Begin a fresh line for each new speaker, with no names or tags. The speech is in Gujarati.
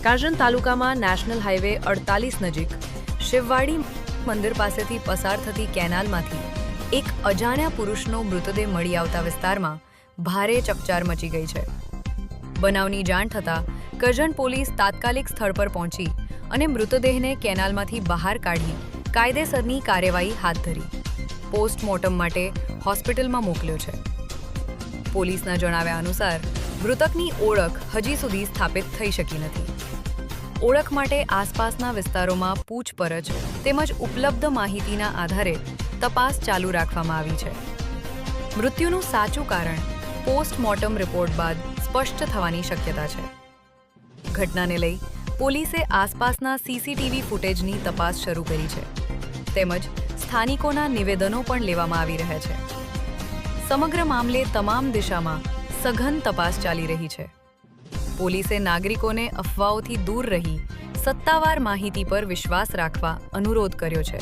કાજણ તાલુકામાં નેશનલ હાઈવે 48 નજીક શિવવાડી મંદિર પાસેથી પસાર થતી કેનાલમાંથી એક અજાણ્યા પુરુષનો મૃતદેહ મળી આવતા વિસ્તારમાં ભારે ચકચાર મચી ગઈ છે। બનાવની જાણ થતાં કરજણ પોલીસ તાત્કાલિક સ્થળ પર પહોંચી અને મૃતદેહને કેનાલમાંથી બહાર કાઢી કાયદેસરની કાર્યવાહી હાથ ધરી પોસ્ટમોર્ટમ માટે હોસ્પિટલમાં મોકલ્યો છે। પોલીસના જણાવ્યા અનુસાર મૃતકની ઓળખ હજી સુધી સ્થાપિત થઈ શકી નથી। ઓળખ માટે આસપાસના વિસ્તારોમાં પૂછપરછ તેમજ ઉપલબ્ધ માહિતીના આધારે તપાસ ચાલુ રાખવામાં આવી છે। મૃત્યુનું સાચું કારણ પોસ્ટમોર્ટમ રિપોર્ટ બાદ સ્પષ્ટ થવાની શક્યતા છે। ઘટનાને લઈ પોલીસે આસપાસના સીસીટીવી ફૂટેજની તપાસ શરૂ કરી છે તેમજ સ્થાનિકોના નિવેદનો પણ લેવામાં આવી રહ્યા છે। સમગ્ર મામલે તમામ દિશામાં સઘન તપાસ ચાલી રહી છે। પોલીસે નાગરિકોને અફવાઓથી દૂર રહી સત્તાવાર માહિતી પર વિશ્વાસ રાખવા અનુરોધ કર્યો છે।